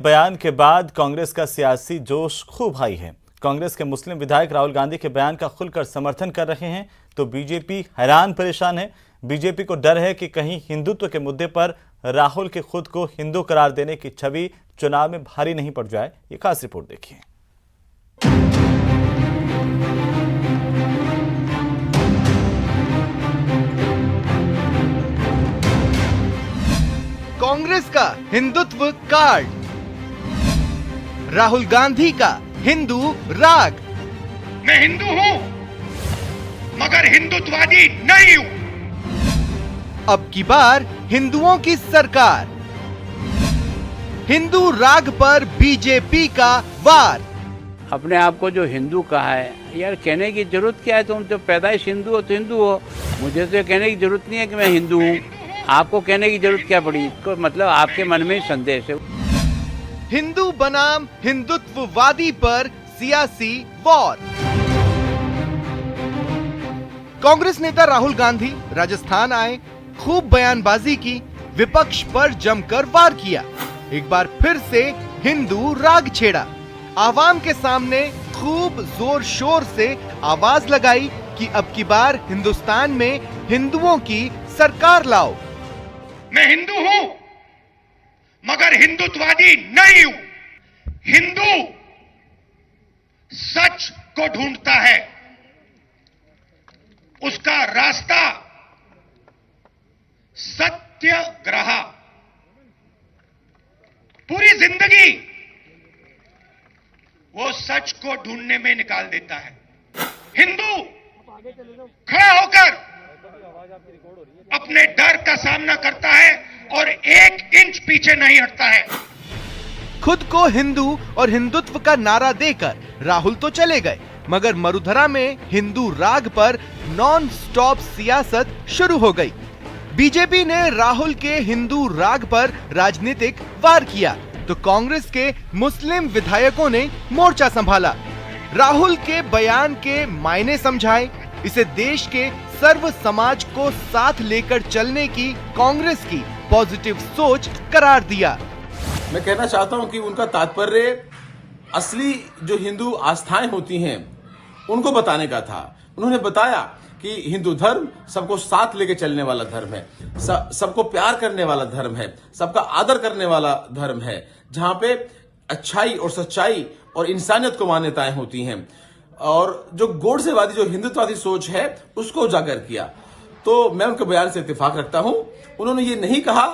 बयान के बाद कांग्रेस का सियासी जोश खूब हाई है। कांग्रेस के मुस्लिम विधायक राहुल गांधी के बयान का खुलकर समर्थन कर रहे हैं तो बीजेपी हैरान परेशान है। बीजेपी को डर है कि कहीं हिंदुत्व के मुद्दे पर राहुल के खुद को हिंदू करार देने की छवि चुनाव में भारी नहीं पड़ जाए। ये खास रिपोर्ट देखिए। कांग्रेस का हिंदुत्व कार्ड, राहुल गांधी का हिंदू राग। मैं हिंदू हूं मगर हिंदुत्ववादी नहीं हूं। अब की बार हिंदुओं की सरकार, हिंदू राग पर बीजेपी का वार। अपने आप को जो हिंदू कहा है, यार कहने की जरूरत क्या है? तुम तो पैदाइश हिंदू हो तो हिंदू हो। मुझे तो कहने की जरूरत नहीं है कि मैं हिंदू हूँ। आपको कहने की जरूरत क्या पड़ी? इसको मतलब आपके मन में संदेश है। हिंदू बनाम हिंदुत्ववादी पर सियासी वॉर। कांग्रेस नेता राहुल गांधी राजस्थान आए, खूब बयानबाजी की, विपक्ष पर जमकर वार किया। एक बार फिर से हिंदू राग छेड़ा, आवाम के सामने खूब जोर शोर से आवाज लगाई कि अब की बार हिंदुस्तान में हिंदुओं की सरकार लाओ। मैं हिंदू हूं मगर हिंदुत्ववादी नहीं हूं। हिंदू सच को ढूंढता है, उसका रास्ता सत्याग्रह। पूरी जिंदगी वो सच को ढूंढने में निकाल देता है। हिंदू खड़ा होकर अपने डर का सामना करता है और 1 इंच पीछे नहीं हटता है। खुद को हिंदू और हिंदुत्व का नारा देकर राहुल तो चले गए, मगर मरुधरा में हिंदू राग पर नॉन स्टॉप सियासत शुरू हो गई। बीजेपी ने राहुल के हिंदू राग पर राजनीतिक वार किया तो कांग्रेस के मुस्लिम विधायकों ने मोर्चा संभाला। राहुल के बयान के मायने समझाए, इसे देश के सर्व समाज को साथ लेकर चलने की कांग्रेस की पॉजिटिव सोच करार दिया। मैं कहना चाहता हूं कि उनका तात्पर्य असली जो हिंदू आस्थाएं होती हैं उनको बताने का था। उन्होंने बताया कि हिंदू धर्म सबको साथ लेके चलने वाला धर्म है, सबको प्यार करने वाला धर्म है, सबका आदर करने वाला धर्म है, जहां पे अच्छाई और सच्चाई और इंसानियत को मान्यताएं होती हैं। और जो गोडसेवादी जो हिंदुत्ववादी सोच है उसको उजागर किया। तो मैं उनके बयान से इत्तेफाक रखता हूं। उन्होंने ये नहीं कहा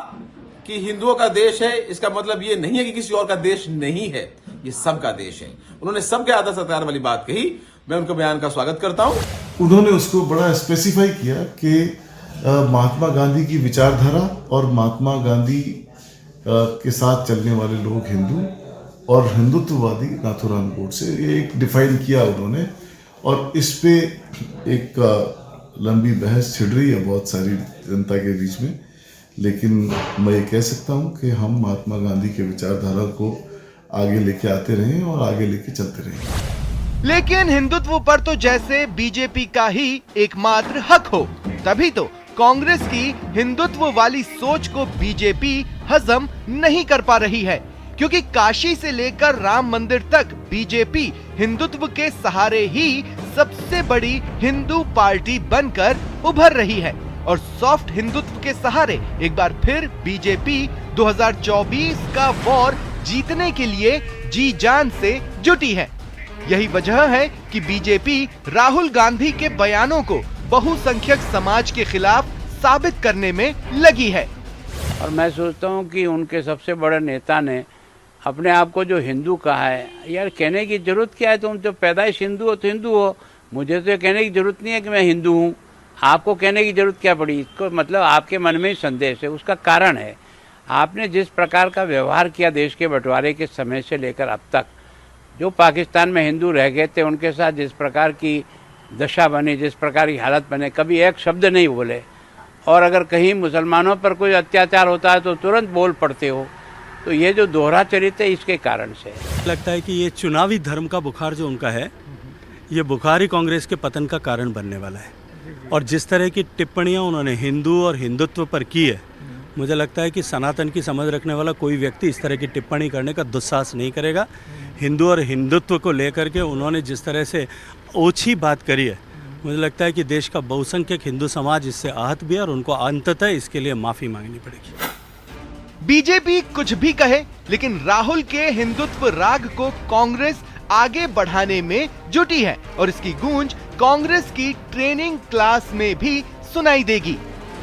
कि हिंदुओं का देश है, इसका मतलब ये नहीं है कि किसी और का देश नहीं है, ये सबका देश है। उन्होंने सबके आदर सत्कार वाली बात कही। मैं उनके बयान का स्वागत करता हूं। उन्होंने उसको बड़ा स्पेसिफाई किया कि महात्मा गांधी की विचारधारा और महात्मा गांधी के साथ चलने वाले लोग हिंदू और हिंदुत्ववादी नाथूराम गोडसे, ये एक डिफाइन किया उन्होंने। और इस पे एक लंबी बहस छिड़ रही है बहुत सारी जनता के बीच में, लेकिन मैं ये कह सकता हूँ कि हम महात्मा गांधी के विचारधारा को आगे लेके आते रहे और आगे लेके चलते रहे। लेकिन हिंदुत्व पर तो जैसे बीजेपी का ही एकमात्र हक हो, तभी तो कांग्रेस की हिंदुत्व वाली सोच को बीजेपी हजम नहीं कर पा रही है, क्योंकि काशी से लेकर राम मंदिर तक बीजेपी हिंदुत्व के सहारे ही सबसे बड़ी हिंदू पार्टी बनकर उभर रही है। और सॉफ्ट हिंदुत्व के सहारे एक बार फिर बीजेपी 2024 का वॉर जीतने के लिए जी जान से जुटी है। यही वजह है कि बीजेपी राहुल गांधी के बयानों को बहुसंख्यक समाज के खिलाफ साबित करने में लगी है। और मैं सोचता हूँ कि उनके सबसे बड़े नेता ने अपने आप को जो हिंदू कहा है, यार कहने की जरूरत क्या है? तुम तो पैदाइश हिंदू हो तो हिंदू हो। मुझे तो कहने की जरूरत नहीं है कि मैं हिंदू हूँ। आपको कहने की जरूरत क्या पड़ी? इसको मतलब आपके मन में संदेश है। उसका कारण है आपने जिस प्रकार का व्यवहार किया देश के बंटवारे के समय से लेकर अब तक, जो पाकिस्तान में हिंदू रह गए थे उनके साथ जिस प्रकार की दशा बनी, जिस प्रकार की हालत बने, कभी एक शब्द नहीं बोले। और अगर कहीं मुसलमानों पर कोई अत्याचार होता है तो तुरंत बोल पड़ते हो। तो ये जो दोहरा चरित्र है इसके कारण से लगता है कि ये चुनावी धर्म का बुखार जो उनका है, ये बुखार ही कांग्रेस के पतन का कारण बनने वाला है। और जिस तरह की टिप्पणियां उन्होंने हिंदू और हिंदुत्व पर की है, मुझे लगता है कि सनातन की समझ रखने वाला कोई व्यक्ति इस तरह की टिप्पणी करने का दुस्साहस नहीं करेगा। हिंदू और हिंदुत्व को लेकर के उन्होंने जिस तरह से ओछी बात करी है, मुझे लगता है कि देश का बहुसंख्यक हिंदू समाज इससे आहत भी है और उनको अंततः इसके लिए माफ़ी मांगनी पड़ेगी। बीजेपी कुछ भी कहे, लेकिन राहुल के हिंदुत्व राग को कांग्रेस आगे बढ़ाने में जुटी है और इसकी गूंज कांग्रेस की ट्रेनिंग क्लास में भी सुनाई देगी।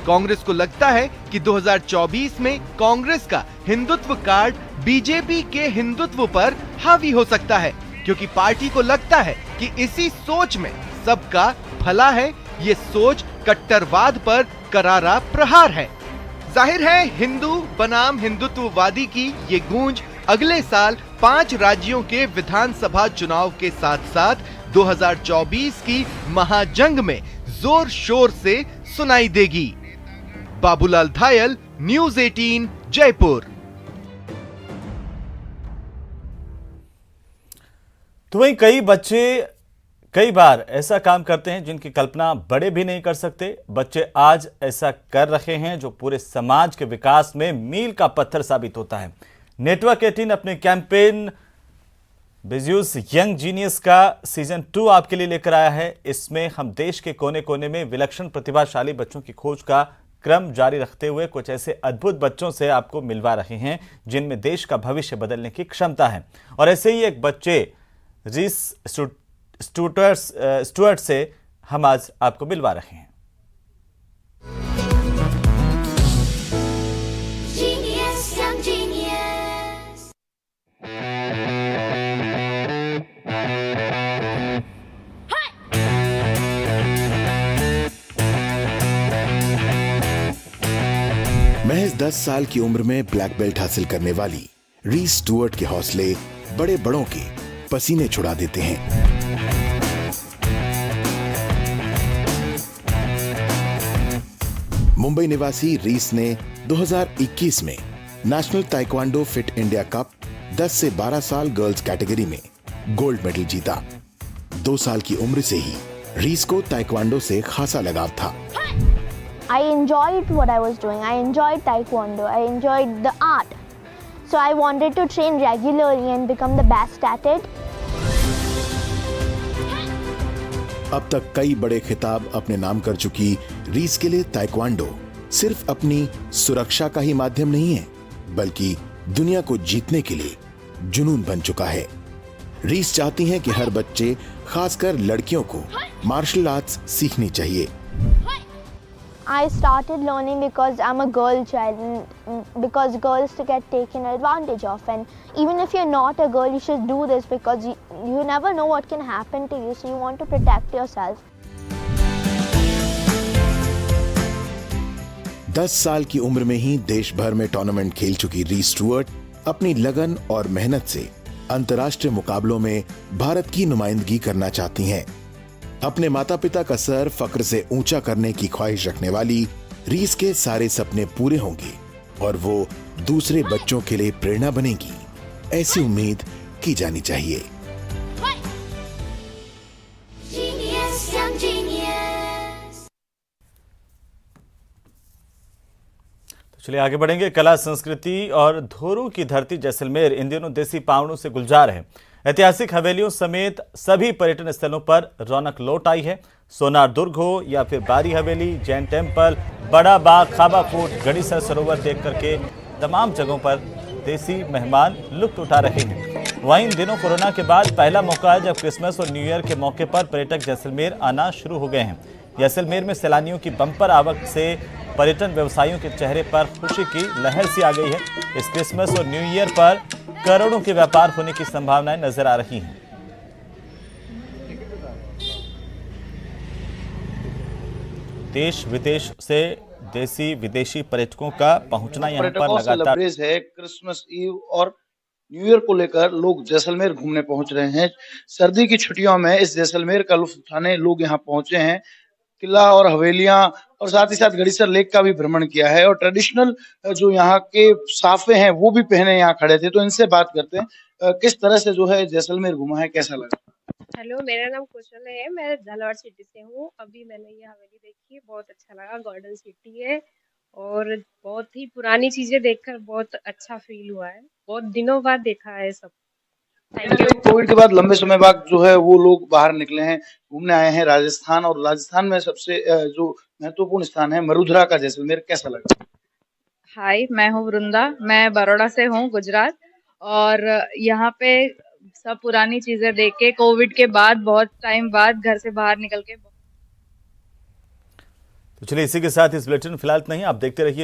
कांग्रेस को लगता है कि 2024 में कांग्रेस का हिंदुत्व कार्ड बीजेपी के हिंदुत्व पर हावी हो सकता है, क्योंकि पार्टी को लगता है कि इसी सोच में सबका भला है। ये सोच कट्टरवाद पर करारा प्रहार है। जाहिर है हिंदू बनाम हिंदुत्ववादी की ये गूंज अगले साल 5 राज्यों के विधानसभा चुनाव के साथ साथ 2024 की महाजंग में जोर शोर से सुनाई देगी। बाबूलाल धायल, न्यूज़ 18 जयपुर। तो वहीं कई बच्चे कई बार ऐसा काम करते हैं जिनकी कल्पना बड़े भी नहीं कर सकते। बच्चे आज ऐसा कर रहे हैं जो पूरे समाज के विकास में मील का पत्थर साबित होता है। नेटवर्क 18 अपने कैंपेन बिजूस यंग जीनियस का सीजन 2 आपके लिए लेकर आया है। इसमें हम देश के कोने कोने में विलक्षण प्रतिभाशाली बच्चों की खोज का क्रम जारी रखते हुए कुछ ऐसे अद्भुत बच्चों से आपको मिलवा रहे हैं जिनमें देश का भविष्य बदलने की क्षमता है। और ऐसे ही एक बच्चे रीस स्टुअर्ट से हम आज आपको मिलवा रहे हैं। Genius, young genius. महज 10 साल की उम्र में ब्लैक बेल्ट हासिल करने वाली रीस स्टुअर्ट के हौसले बड़े बड़ों के पसीने छुड़ा देते हैं। मुंबई निवासी रीस ने 2021 में national taekwondo fit India cup 10 से 12 साल गर्ल्स कैटेगरी में गोल्ड मेडल जीता। 2 साल की उम्र से ही रीस को ताइक्वांडो से खासा लगाव था। I enjoyed what I was doing. I enjoyed taekwondo. I enjoyed the art. So I wanted to train regularly and become the best at it. अब तक कई बड़े खिताब अपने नाम कर चुकी रीस के लिए ताइक्वांडो सिर्फ अपनी सुरक्षा का ही माध्यम नहीं है, बल्कि दुनिया को जीतने के लिए जुनून बन चुका है। रीस चाहती हैं कि हर बच्चे, खासकर लड़कियों को मार्शल आर्ट्स सीखनी चाहिए। I started learning because I'm a girl child, and because girls get taken advantage of, and even if you're not a girl, you should do this because you never know what can happen to you, so you want to protect yourself. 10 साल की उम्र में ही देश भर में tournament खेल चुकी रीस Stuart अपनी लगन और मेहनत से अंतर्राष्ट्रीय मुकाबलों में भारत की नुमाइंदगी करना चाहती हैं। अपने माता पिता का सर फक्र से ऊंचा करने की ख्वाहिश रखने वाली रीस के सारे सपने पूरे होंगे और वो दूसरे बच्चों के लिए प्रेरणा बनेगी, ऐसी उम्मीद की जानी चाहिए। Genius, young genius. तो चलिए आगे बढ़ेंगे। कला संस्कृति और धोरों की धरती जैसलमेर इन दिनों देसी पावनों से गुलजार है। ऐतिहासिक हवेलियों समेत सभी पर्यटन स्थलों पर रौनक लौट आई है। सोनार दुर्ग हो या फिर बारी हवेली, जैन टेम्पल, बड़ा बाग, खाबा फोर्ट, गणेसर सरोवर देख करके तमाम जगहों पर देसी मेहमान लुत्फ उठा रहे हैं। वहीं इन दिनों कोरोना के बाद पहला मौका है जब क्रिसमस और न्यू ईयर के मौके पर पर्यटक जैसलमेर आना शुरू हो गए हैं। जैसलमेर में सैलानियों की बम्पर आवक से पर्यटन व्यवसायियों के चेहरे पर खुशी की लहर सी आ गई है। इस क्रिसमस और न्यू ईयर पर करोड़ों के व्यापार होने की संभावनाएं नजर आ रही हैं। देश विदेश से देसी विदेशी पर्यटकों का पहुंचना यहां पर लगातार है। क्रिसमस ईव और न्यू ईयर को लेकर लोग जैसलमेर घूमने पहुंच रहे हैं। सर्दी की छुट्टियों में इस जैसलमेर का लुत्फ उठाने लोग यहां पहुंचे हैं। किला और हवेलियां और साथ ही साथ गणेसर लेक का भी भ्रमण किया है और ट्रेडिशनल जो यहाँ के साफे हैं वो भी पहने यहाँ खड़े थे। तो इनसे बात करते हैं किस तरह से जो है जैसलमेर घुमा है, कैसा लगा। हेलो, मेरा नाम कुशल है, मैं झालावाड़ सिटी से हूँ। अभी मैंने ये हवेली देखी, बहुत अच्छा लगा। गार्डन सिटी है और बहुत ही पुरानी चीजें देखकर बहुत अच्छा फील हुआ है। बहुत दिनों बाद देखा है सब। Thank you. कोविड के बाद लंबे समय बाद जो है वो लोग बाहर निकले हैं, घूमने आए हैं राजस्थान, और राजस्थान में सबसे जो महत्वपूर्ण स्थान है मरुधरा का जैसलमेर, कैसा लगा? हाय, मैं हूँ वृंदा, मैं बड़ौदा से हूँ, गुजरात। और यहाँ पे सब पुरानी चीजें देख के कोविड के बाद बहुत टाइम बाद घर से बाहर निकल के तो चलिए इसी के साथ इस बुलेटिन फिलहाल नहीं, आप देखते रहिए